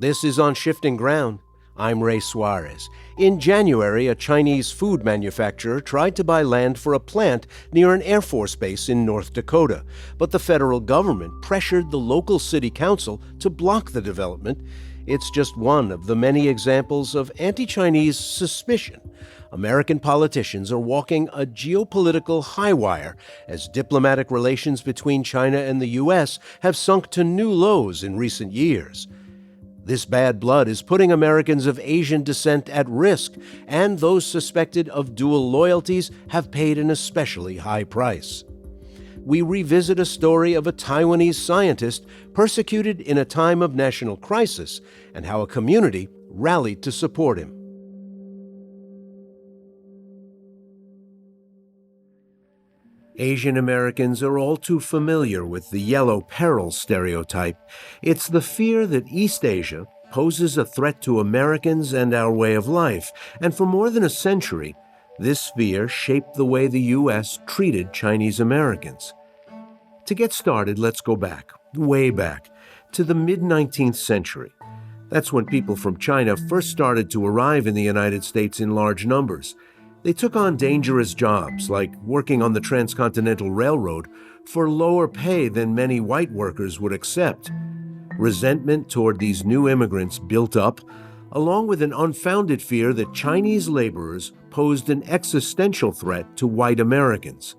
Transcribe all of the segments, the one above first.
This is On Shifting Ground. I'm Ray Suarez. In January, a Chinese food manufacturer tried to buy land for a plant near an Air Force base in North Dakota, but the federal government pressured the local city council to block the development. It's just one of the many examples of anti-Chinese suspicion. American politicians are walking a geopolitical high wire as diplomatic relations between China and the U.S. have sunk to new lows in recent years. This bad blood is putting Americans of Asian descent at risk, and those suspected of dual loyalties have paid an especially high price. We revisit a story of a Taiwanese scientist persecuted in a time of national crisis and how a community rallied to support him. Asian Americans are all too familiar with the yellow peril stereotype. It's the fear that East Asia poses a threat to Americans and our way of life, and for more than a century, this fear shaped the way the U.S. treated Chinese Americans. To get started, let's go back, way back, to the mid-19th century. That's when people from China first started to arrive in the United States in large numbers. They took on dangerous jobs, like working on the Transcontinental Railroad, for lower pay than many white workers would accept. Resentment toward these new immigrants built up, along with an unfounded fear that Chinese laborers posed an existential threat to white Americans.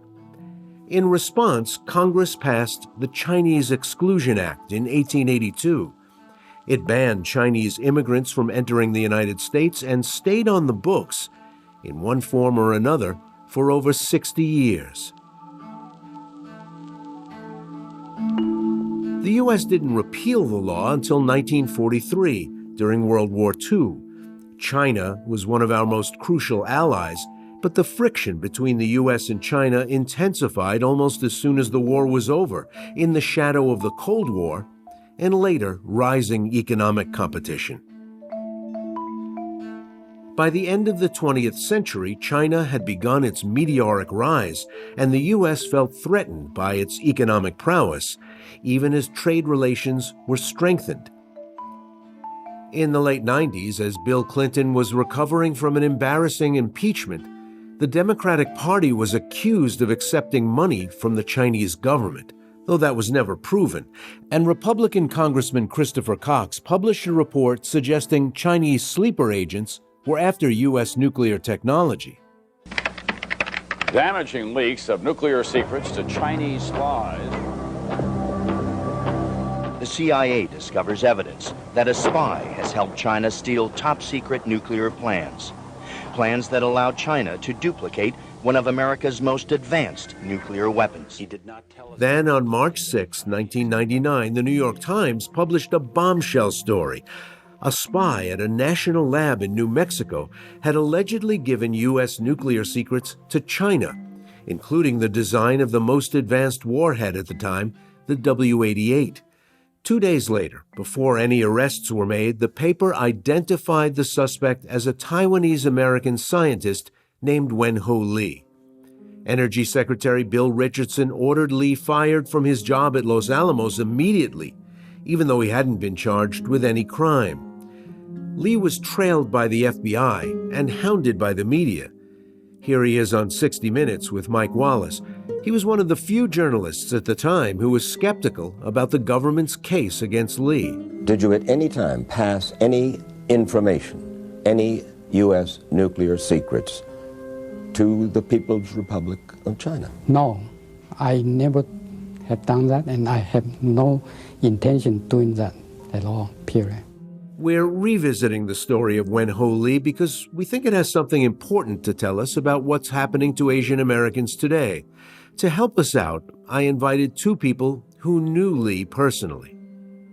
In response, Congress passed the Chinese Exclusion Act in 1882. It banned Chinese immigrants from entering the United States and stayed on the books, in one form or another, for over 60 years. The U.S. didn't repeal the law until 1943, during World War II. China was one of our most crucial allies, but the friction between the U.S. and China intensified almost as soon as the war was over, in the shadow of the Cold War, and later rising economic competition. By the end of the 20th century, China had begun its meteoric rise, and the U.S. felt threatened by its economic prowess, even as trade relations were strengthened. In the late 90s, as Bill Clinton was recovering from an embarrassing impeachment, the Democratic Party was accused of accepting money from the Chinese government, though that was never proven, and Republican Congressman Christopher Cox published a report suggesting Chinese sleeper agents were after U.S. nuclear technology. Damaging leaks of nuclear secrets to Chinese spies. The CIA discovers evidence that a spy has helped China steal top-secret nuclear plans. Plans that allow China to duplicate one of America's most advanced nuclear weapons. He did not tell us. Then on March 6, 1999, the New York Times published a bombshell story. A spy at a national lab in New Mexico had allegedly given U.S. nuclear secrets to China, including the design of the most advanced warhead at the time, the W-88. 2 days later, before any arrests were made, the paper identified the suspect as a Taiwanese-American scientist named Wen Ho Lee. Energy Secretary Bill Richardson ordered Lee fired from his job at Los Alamos immediately, even though he hadn't been charged with any crime. Lee was trailed by the FBI and hounded by the media. Here he is on 60 Minutes with Mike Wallace. He was one of the few journalists at the time who was skeptical about the government's case against Lee. Did you at any time pass any information, any U.S. nuclear secrets, to the People's Republic of China? No, I never have done that, and I have no intention doing that at all, period. We're revisiting the story of Wen Ho Lee because we think it has something important to tell us about what's happening to Asian Americans today. To help us out, I invited two people who knew Lee personally.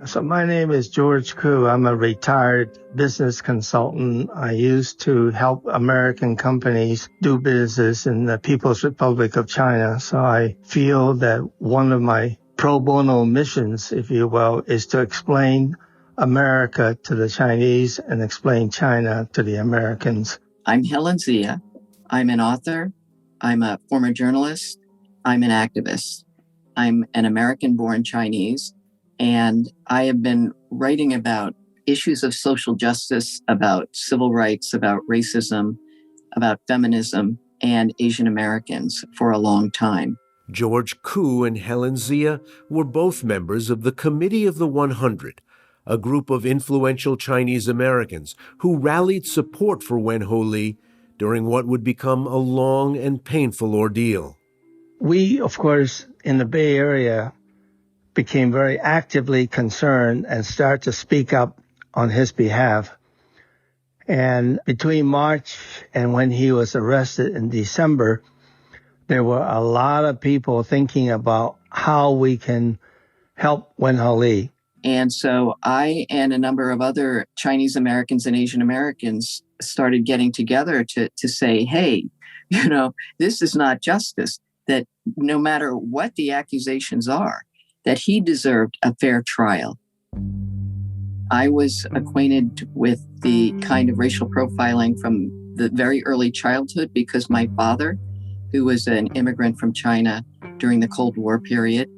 So my name is George Koo. I'm a retired business consultant. I used to help American companies do business in the People's Republic of China. So I feel that one of my pro bono missions, if you will, is to explain America to the Chinese and explain China to the Americans. I'm Helen. I'm an author. I'm a former journalist. I'm an activist. I'm an American-born Chinese, and I have been writing about issues of social justice, about civil rights, about racism, about feminism, and Asian Americans for a long time. George Koo and Helen Zia were both members of the Committee of the 100, a group of influential Chinese Americans who rallied support for Wen Ho Lee during what would become a long and painful ordeal. We, of course, in the Bay Area, became very actively concerned and started to speak up on his behalf. And between March and when he was arrested in December, there were a lot of people thinking about how we can help Wen Ho Lee. And so I and a number of other Chinese Americans and Asian Americans started getting together to say, hey, this is not justice, that no matter what the accusations are, that he deserved a fair trial. I was acquainted with the kind of racial profiling from the very early childhood because my father, who was an immigrant from China during the Cold War period,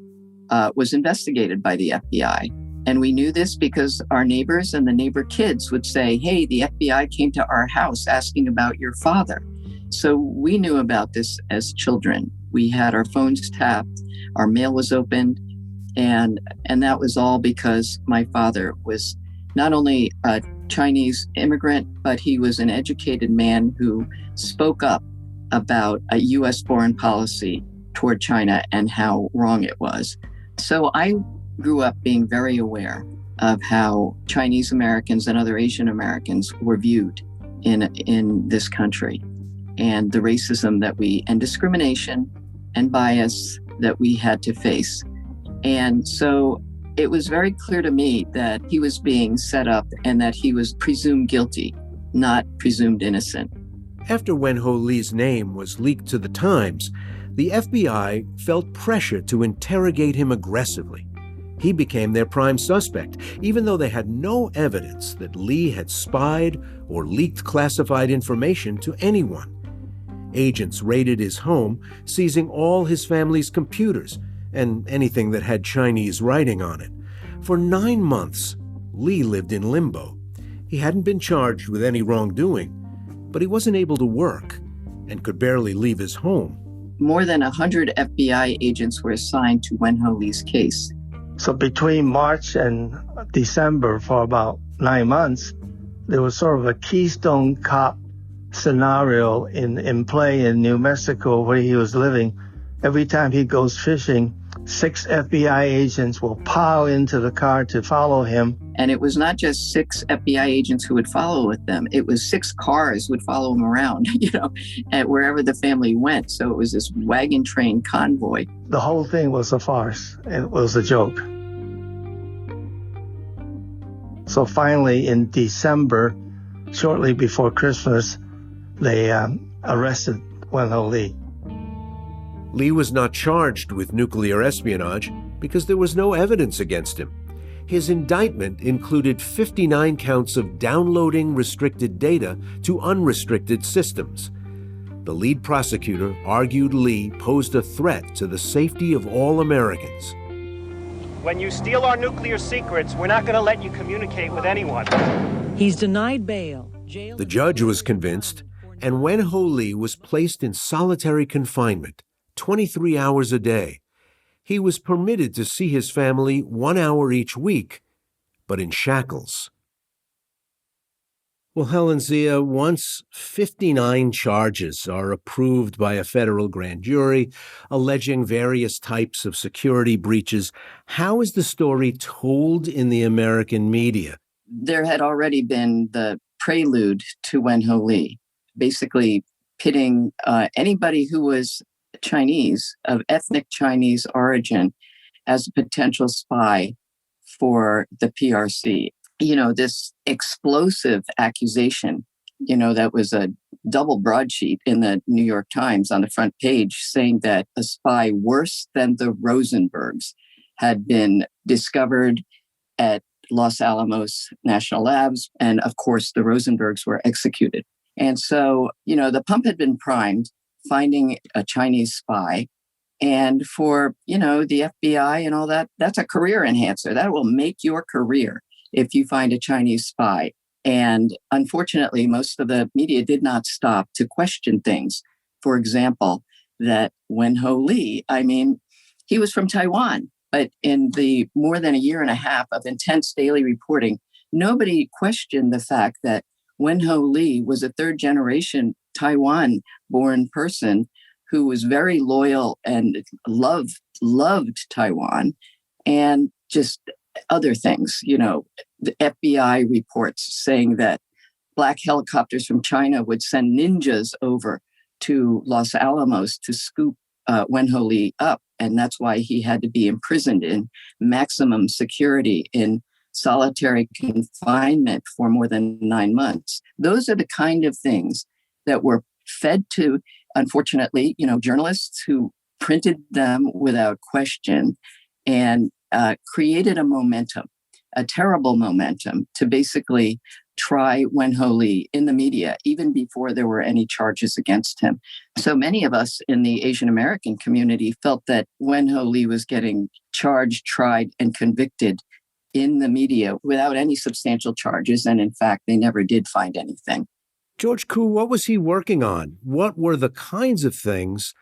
was investigated by the FBI. And we knew this because our neighbors and the neighbor kids would say, hey, the FBI came to our house asking about your father. So we knew about this as children. We had our phones tapped, our mail was opened, and that was all because my father was not only a Chinese immigrant, but he was an educated man who spoke up about a U.S. foreign policy toward China and how wrong it was. So I grew up being very aware of how Chinese Americans and other Asian Americans were viewed in this country, and the racism and discrimination and bias that we had to face. And so it was very clear to me that he was being set up and that he was presumed guilty, not presumed innocent. After Wen Ho Lee's name was leaked to the Times, the FBI felt pressure to interrogate him aggressively. He became their prime suspect, even though they had no evidence that Lee had spied or leaked classified information to anyone. Agents raided his home, seizing all his family's computers and anything that had Chinese writing on it. For 9 months, Lee lived in limbo. He hadn't been charged with any wrongdoing, but he wasn't able to work and could barely leave his home. More than 100 FBI agents were assigned to Wen Ho Lee's case. So between March and December, for about 9 months, there was sort of a Keystone Cop scenario in play in New Mexico where he was living. Every time he goes fishing, 6 FBI agents will pile into the car to follow him. And it was not just 6 FBI agents who would follow with them. It was 6 cars would follow him around, at wherever the family went. So it was this wagon train convoy. The whole thing was a farce. It was a joke. So finally, in December, shortly before Christmas, they arrested Wen Ho Lee. Lee was not charged with nuclear espionage because there was no evidence against him. His indictment included 59 counts of downloading restricted data to unrestricted systems. The lead prosecutor argued Lee posed a threat to the safety of all Americans. When you steal our nuclear secrets, we're not going to let you communicate with anyone. He's denied bail. The judge was convinced, and Wen Ho Lee was placed in solitary confinement, 23 hours a day. He was permitted to see his family 1 hour each week, but in shackles. Well, Helen Zia, once 59 charges are approved by a federal grand jury alleging various types of security breaches, how is the story told in the American media? There had already been the prelude to Wen Ho Lee, basically pitting anybody who was Chinese, of ethnic Chinese origin, as a potential spy for the PRC. This explosive accusation, that was a double broadsheet in the New York Times on the front page saying that a spy worse than the Rosenbergs had been discovered at Los Alamos National Labs. And of course, the Rosenbergs were executed. And so, the pump had been primed, finding a Chinese spy. And for, the FBI and all that, that's a career enhancer. That will make your career if you find a Chinese spy. And unfortunately, most of the media did not stop to question things. For example, that Wen Ho Lee, I mean, he was from Taiwan, but in the more than a year and a half of intense daily reporting, nobody questioned the fact that Wen Ho Lee was a third generation Taiwan-born person who was very loyal and loved Taiwan, and just other things, the FBI reports saying that black helicopters from China would send ninjas over to Los Alamos to scoop Wen Ho Lee up. And that's why he had to be imprisoned in maximum security in solitary confinement for more than 9 months. Those are the kind of things that were fed to, unfortunately, journalists who printed them without question and created a momentum, a terrible momentum, to basically try Wen Ho Lee in the media, even before there were any charges against him. So many of us in the Asian American community felt that Wen Ho Lee was getting charged, tried, and convicted in the media without any substantial charges. And in fact, they never did find anything. George Koo, what was he working on? What were the kinds of things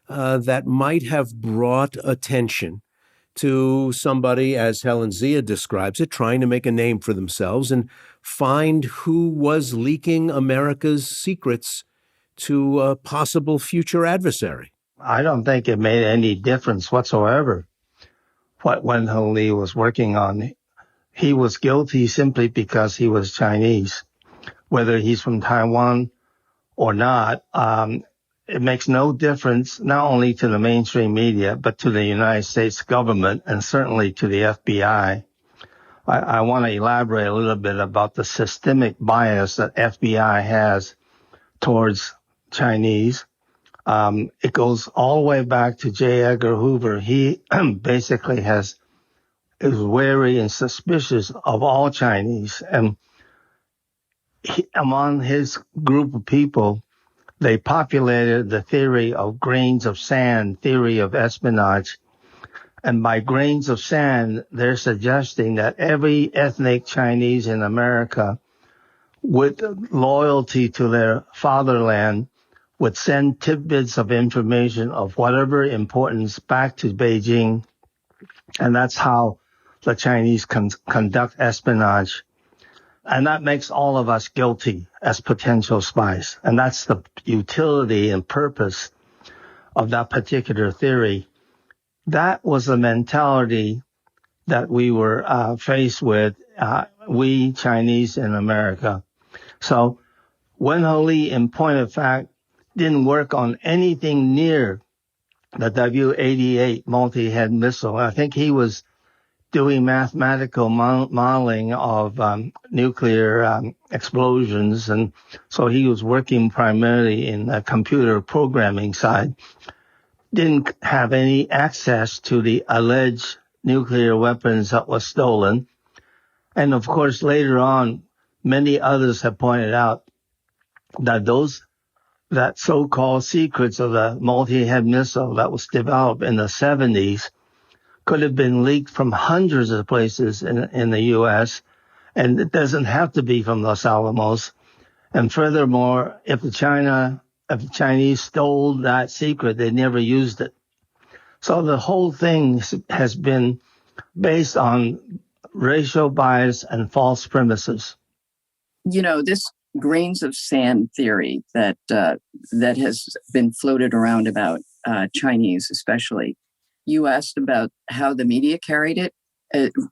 that might have brought attention to somebody, as Helen Zia describes it, trying to make a name for themselves and find who was leaking America's secrets to a possible future adversary? I don't think it made any difference whatsoever what Wen Ho Lee was working on. He was guilty simply because he was Chinese. Whether he's from Taiwan or not, it makes no difference, not only to the mainstream media, but to the United States government and certainly to the FBI. I want to elaborate a little bit about the systemic bias that FBI has towards Chinese. It goes all the way back to J. Edgar Hoover. He basically is wary and suspicious of all Chinese. And among his group of people, they populated the theory of grains of sand, theory of espionage. And by grains of sand, they're suggesting that every ethnic Chinese in America, with loyalty to their fatherland, would send tidbits of information of whatever importance back to Beijing. And that's how the Chinese conduct espionage. And that makes all of us guilty as potential spies. And that's the utility and purpose of that particular theory. That was the mentality that we were faced with, we Chinese in America. So Wen Ho Lee, in point of fact, didn't work on anything near the W-88 multi-head missile. I think he was doing mathematical modeling of nuclear explosions. And so he was working primarily in the computer programming side. Didn't have any access to the alleged nuclear weapons that was stolen. And of course, later on, many others have pointed out that that so-called secrets of the multi-head missile that was developed in the 70s could have been leaked from hundreds of places in the U.S., and it doesn't have to be from Los Alamos. And furthermore, if the Chinese stole that secret, they never used it. So the whole thing has been based on racial bias and false premises. This grains of sand theory that has been floated around about Chinese, especially. You asked about how the media carried it.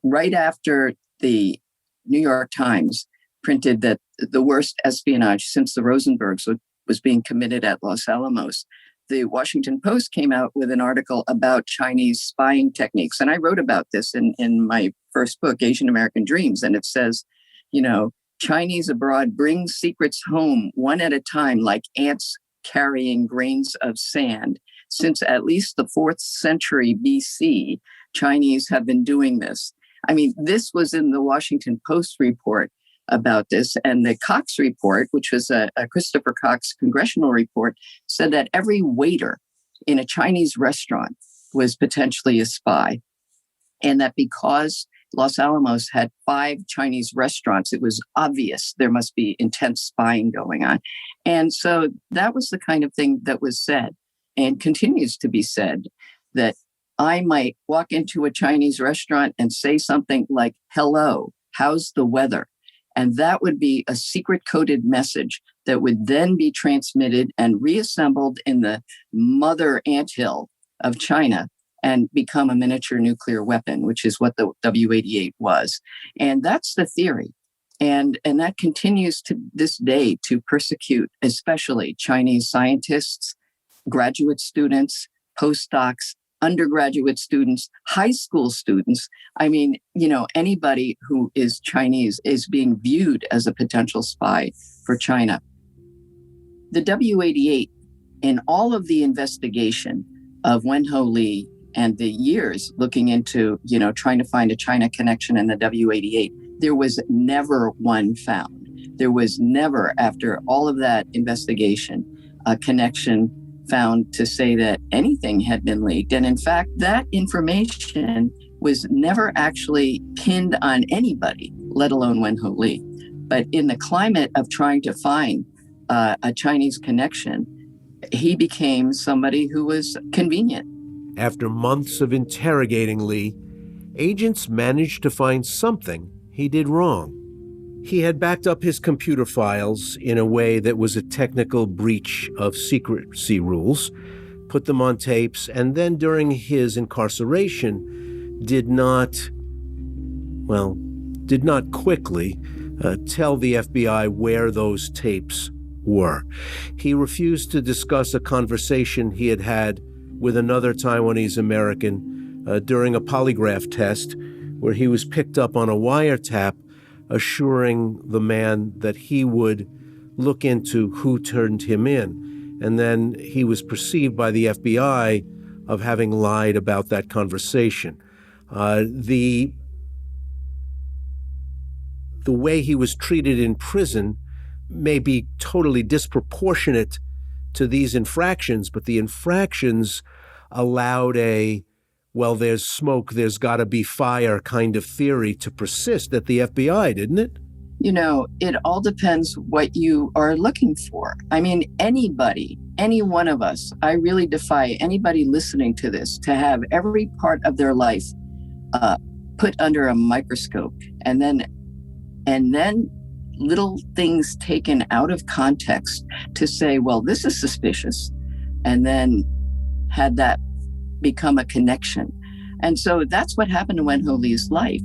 Right after the New York Times printed that the worst espionage since the Rosenbergs was being committed at Los Alamos, the Washington Post came out with an article about Chinese spying techniques. And I wrote about this in my first book, Asian American Dreams. And it says, Chinese abroad bring secrets home one at a time like ants carrying grains of sand. Since at least the 4th century BC, Chinese have been doing this. I mean, this was in the Washington Post report about this. And the Cox report, which was a Christopher Cox congressional report, said that every waiter in a Chinese restaurant was potentially a spy. And that because Los Alamos had 5 Chinese restaurants. It was obvious there must be intense spying going on. And so that was the kind of thing that was said and continues to be said, that I might walk into a Chinese restaurant and say something like, "Hello, how's the weather?" And that would be a secret coded message that would then be transmitted and reassembled in the mother anthill of China and become a miniature nuclear weapon, which is what the W-88 was. And that's the theory. And that continues to this day to persecute, especially Chinese scientists, graduate students, postdocs, undergraduate students, high school students. I mean, anybody who is Chinese is being viewed as a potential spy for China. The W-88, in all of the investigation of Wen Ho Lee and the years looking into, trying to find a China connection in the W-88, there was never one found. There was never, after all of that investigation, a connection found to say that anything had been leaked. And in fact, that information was never actually pinned on anybody, let alone Wen Ho Lee. But in the climate of trying to find a Chinese connection, he became somebody who was convenient. After months of interrogating Lee, agents managed to find something he did wrong. He had backed up his computer files in a way that was a technical breach of secrecy rules, put them on tapes, and then during his incarceration did not quickly tell the FBI where those tapes were. He refused to discuss a conversation he had had with another Taiwanese-American during a polygraph test where he was picked up on a wiretap, assuring the man that he would look into who turned him in. And then he was perceived by the FBI of having lied about that conversation. The way he was treated in prison may be totally disproportionate to these infractions, but the infractions allowed there's smoke, there's got to be fire kind of theory to persist at the FBI, didn't it? It all depends what you are looking for. I mean, anybody, any one of us, I really defy anybody listening to this to have every part of their life put under a microscope and then little things taken out of context to say, well, this is suspicious, and then had that become a connection. And so that's what happened to Wen Ho Lee's life.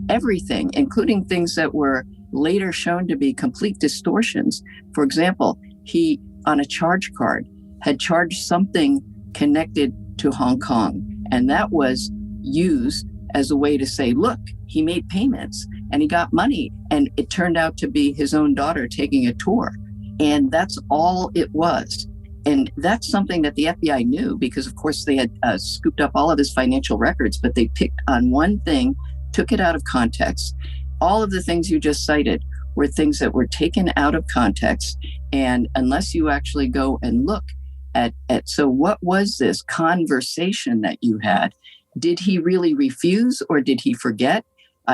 Everything, including things that were later shown to be complete distortions. For example, he, on a charge card, had charged something connected to Hong Kong, and that was used as a way to say, look, he made payments and he got money, and it turned out to be his own daughter taking a tour. And that's all it was. And that's something that the FBI knew because, of course, they had scooped up all of his financial records, but they picked on one thing, took it out of context. All of the things you just cited were things that were taken out of context. And unless you actually go and look at so what was this conversation that you had? Did he really refuse or did he forget?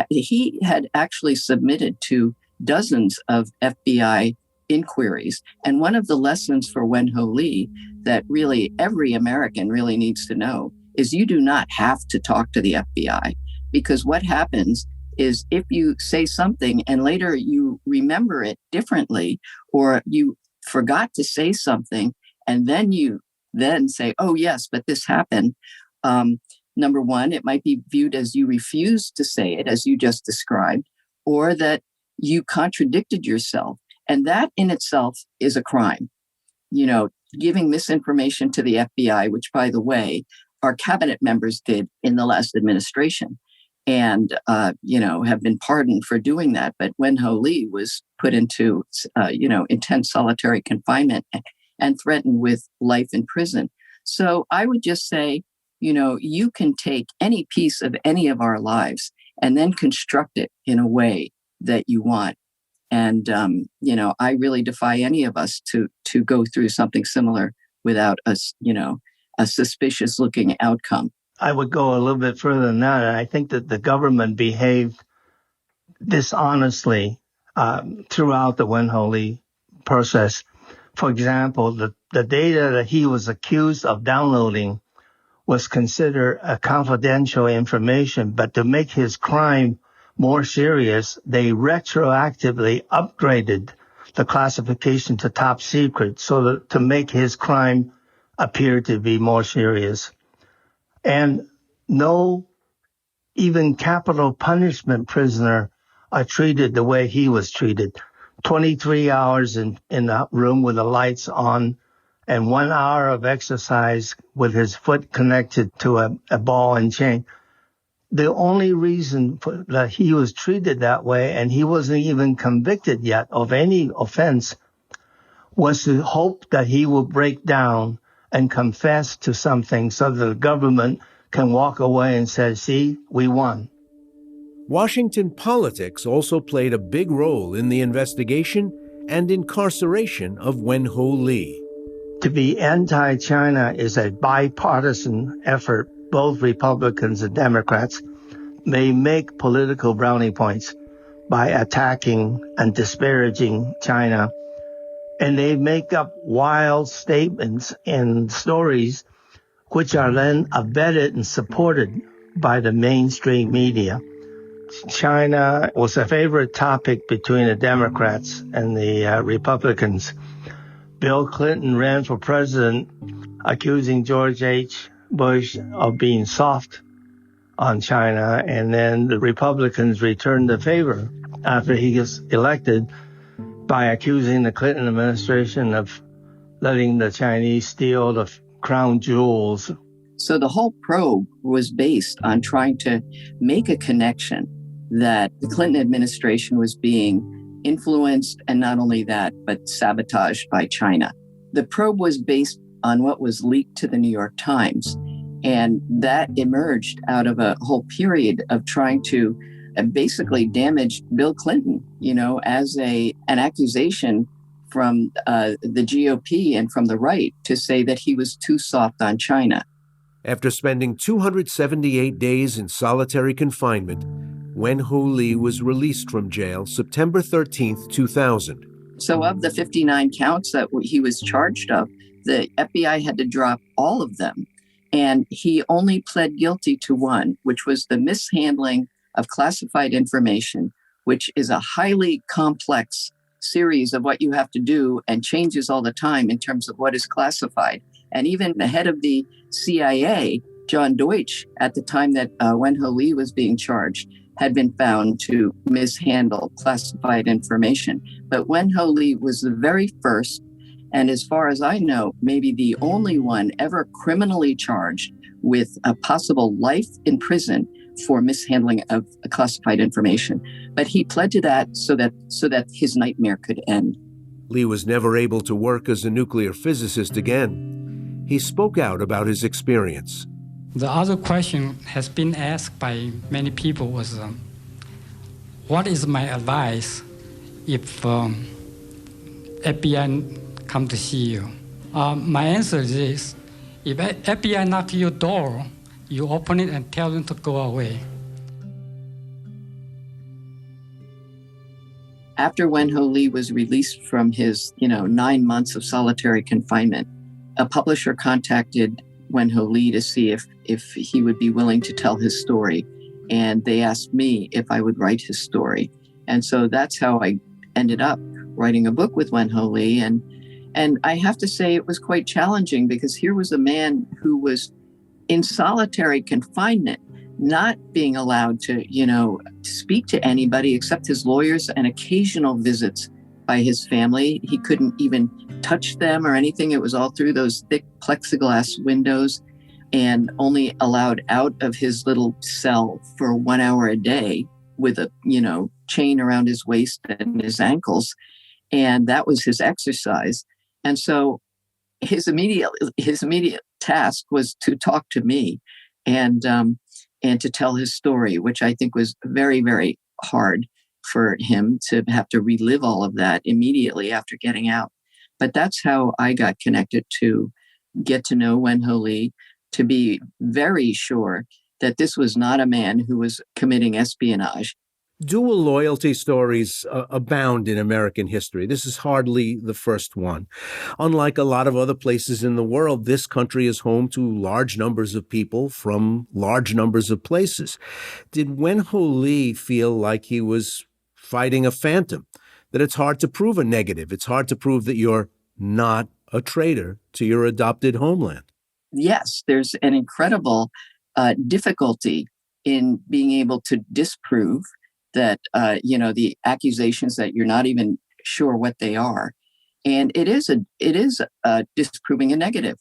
He had actually submitted to dozens of FBI inquiries. And one of the lessons for Wen Ho Lee that really every American really needs to know is you do not have to talk to the FBI, because what happens is if you say something and later you remember it differently, or you forgot to say something and then you then say, oh yes, but this happened. Number one, it might be viewed as you refused to say it, as you just described, or that you contradicted yourself. And that in itself is a crime. Giving misinformation to the FBI, which, by the way, our cabinet members did in the last administration and, have been pardoned for doing that. But Wen Ho Lee was put into, intense solitary confinement and threatened with life in prison. So I would just say, you can take any piece of any of our lives and then construct it in a way that you want. And, I really defy any of us to go through something similar without a suspicious looking outcome. I would go a little bit further than that. And I think that the government behaved dishonestly throughout the Wen Ho Lee process. For example, the data that he was accused of downloading was considered a confidential information, but to make his crime more serious, they retroactively upgraded the classification to top secret so that to make his crime appear to be more serious. And no even capital punishment prisoner are treated the way he was treated. 23 hours in a room with the lights on and 1 hour of exercise with his foot connected to a ball and chain. The only reason that he was treated that way, and he wasn't even convicted yet of any offense, was to hope that he will break down and confess to something so that the government can walk away and say, see, we won. Washington politics also played a big role in the investigation and incarceration of Wen Ho Lee. To be anti-China is a bipartisan effort. Both Republicans and Democrats may make political brownie points by attacking and disparaging China. And they make up wild statements and stories which are then abetted and supported by the mainstream media. China was a favorite topic between the Democrats and the Republicans. Bill Clinton ran for president accusing George H. Bush of being soft on China, and then the Republicans returned the favor after he was elected by accusing the Clinton administration of letting the Chinese steal the crown jewels. So the whole probe was based on trying to make a connection that the Clinton administration was being influenced, and not only that, but sabotaged by China. The probe was based on what was leaked to the New York Times, and that emerged out of a whole period of trying to basically damage Bill Clinton, as an accusation from the GOP and from the right to say that he was too soft on China. After spending 278 days in solitary confinement, Wen Ho Lee was released from jail September 13, 2000. So of the 59 counts that he was charged of, the FBI had to drop all of them. And he only pled guilty to one, which was the mishandling of classified information, which is a highly complex series of what you have to do and changes all the time in terms of what is classified. And even the head of the CIA, John Deutsch, at the time that Wen Ho Lee was being charged, had been found to mishandle classified information. But Wen Ho Lee was the very first, and as far as I know, maybe the only one ever criminally charged with a possible life in prison for mishandling of classified information. But he pled to that so that his nightmare could end. Lee was never able to work as a nuclear physicist again. He spoke out about his experience. The other question has been asked by many people was, what is my advice if FBI come to see you? My answer is this: if FBI knock your door, you open it and tell them to go away. After Wen Ho Lee was released from his 9 months of solitary confinement, a publisher contacted Wen Ho Lee to see if he would be willing to tell his story. And they asked me if I would write his story. And so that's how I ended up writing a book with Wen Ho Lee. And I have to say it was quite challenging, because here was a man who was in solitary confinement, not being allowed to, speak to anybody except his lawyers and occasional visits by his family. He couldn't even touch them or anything. It was all through those thick plexiglass windows, and only allowed out of his little cell for 1 hour a day with a, chain around his waist and his ankles. And that was his exercise. And so his immediate task was to talk to me and to tell his story, which I think was very, very hard for him to have to relive all of that immediately after getting out. But that's how I got connected to get to know Wen Ho Lee, to be very sure that this was not a man who was committing espionage. Dual loyalty stories abound in American history. This is hardly the first one. Unlike a lot of other places in the world, this country is home to large numbers of people from large numbers of places. Did Wen Ho Lee feel like he was fighting a phantom, that it's hard to prove a negative? It's hard to prove that you're not a traitor to your adopted homeland? Yes, there's an incredible difficulty in being able to disprove that, the accusations that you're not even sure what they are. And it is disproving a negative.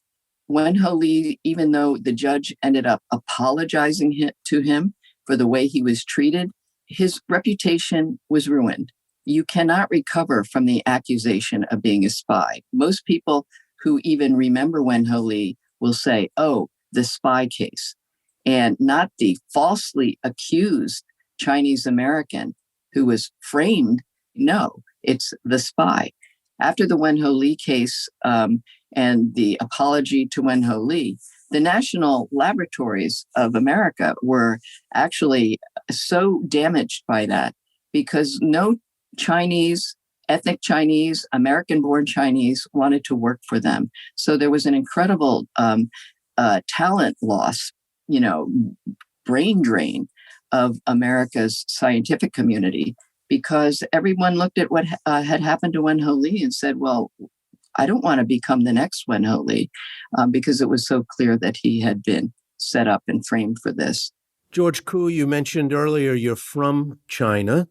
Wen Ho Lee, even though the judge ended up apologizing to him for the way he was treated, his reputation was ruined. You cannot recover from the accusation of being a spy. Most people who even remember Wen Ho Lee will say, oh, the spy case, and not the falsely accused Chinese-American who was framed. No, it's the spy. After the Wen Ho Lee case and the apology to Wen Ho Lee, the national laboratories of America were actually so damaged by that because no Chinese, ethnic Chinese, American-born Chinese wanted to work for them. So there was an incredible talent loss, brain drain of America's scientific community because everyone looked at what had happened to Wen Ho Lee and said, well, I don't want to become the next Wen Ho Lee because it was so clear that he had been set up and framed for this. George Koo, you mentioned earlier you're from China,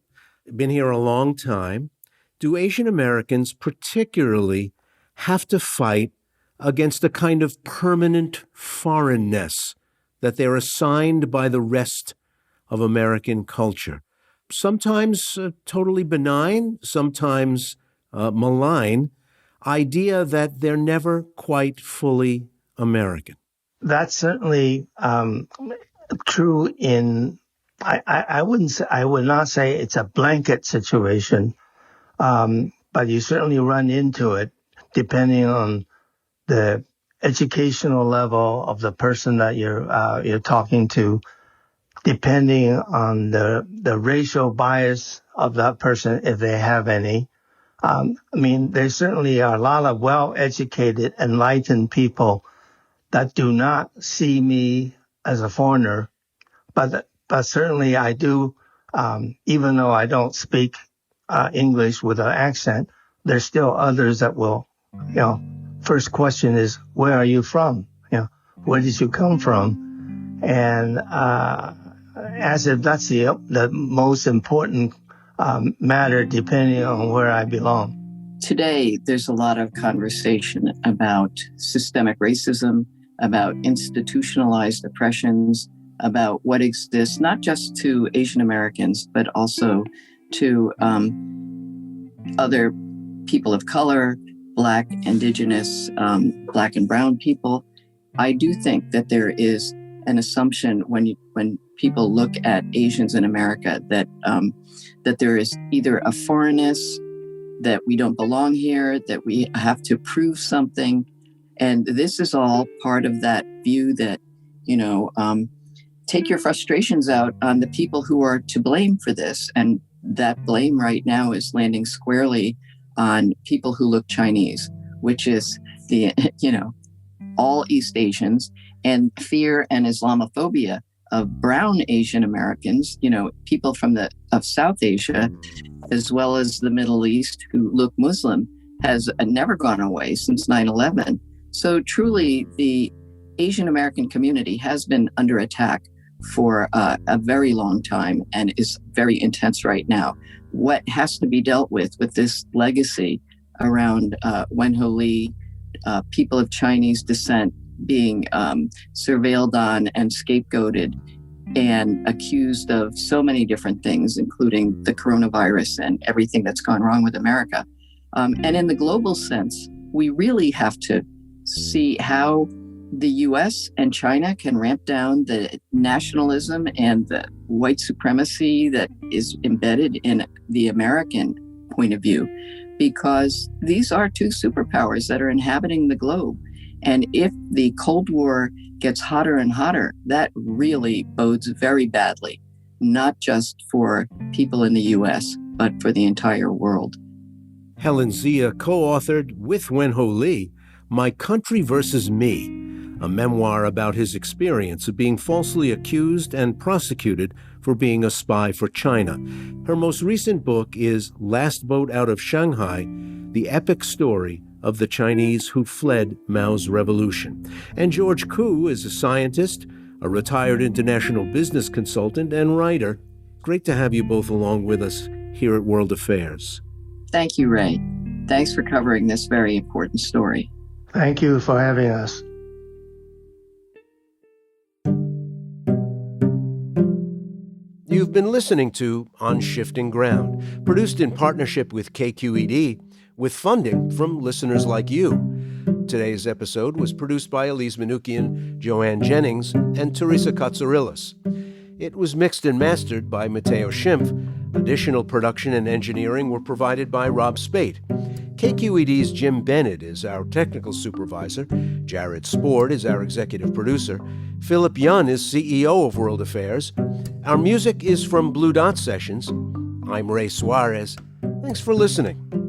been here a long time. Do Asian Americans particularly have to fight against a kind of permanent foreignness that they're assigned by the rest of American culture? Sometimes totally benign, sometimes malign, idea that they're never quite fully American. That's certainly true I would not say it's a blanket situation, but you certainly run into it depending on the educational level of the person that you're talking to, depending on the racial bias of that person, if they have any. There certainly are a lot of well-educated, enlightened people that do not see me as a foreigner, but certainly I do, even though I don't speak English with an accent, there's still others that will, first question is, where are you from? Where did you come from? And as if that's the most important matter, depending on where I belong. Today, there's a lot of conversation about systemic racism, about institutionalized oppressions, about what exists not just to Asian Americans, but also to other people of color, Black, Indigenous, Black and Brown people. I do think that there is an assumption when people look at Asians in America that there is either a foreignness, that we don't belong here, that we have to prove something. And this is all part of that view that, take your frustrations out on the people who are to blame for this. And that blame right now is landing squarely on people who look Chinese, which is all East Asians, and fear and Islamophobia of brown Asian Americans, people of South Asia, as well as the Middle East who look Muslim, has never gone away since 9/11. So truly, the Asian American community has been under attack for a very long time and is very intense right now. What has to be dealt with this legacy around Wen Ho Lee, people of Chinese descent being surveilled on and scapegoated and accused of so many different things, including the coronavirus and everything that's gone wrong with America. And in the global sense, we really have to see how the US and China can ramp down the nationalism and the white supremacy that is embedded in the American point of view, because these are two superpowers that are inhabiting the globe. And if the Cold War gets hotter and hotter, that really bodes very badly, not just for people in the U.S., but for the entire world. Helen Zia co-authored with Wen Ho Lee, My Country versus Me, a memoir about his experience of being falsely accused and prosecuted for being a spy for China. Her most recent book is Last Boat Out of Shanghai, the epic story of the Chinese who fled Mao's revolution. And George Koo is a scientist, a retired international business consultant, and writer. Great to have you both along with us here at World Affairs. Thank you, Ray. Thanks for covering this very important story. Thank you for having us. You've been listening to On Shifting Ground, produced in partnership with KQED, with funding from listeners like you. Today's episode was produced by Elise Manukian, Joanne Jennings, and Teresa Katsourillis. It was mixed and mastered by Matteo Schimpf. Additional production and engineering were provided by Rob Spate. KQED's Jim Bennett is our technical supervisor. Jared Spord is our executive producer. Philip Yun is CEO of World Affairs. Our music is from Blue Dot Sessions. I'm Ray Suarez. Thanks for listening.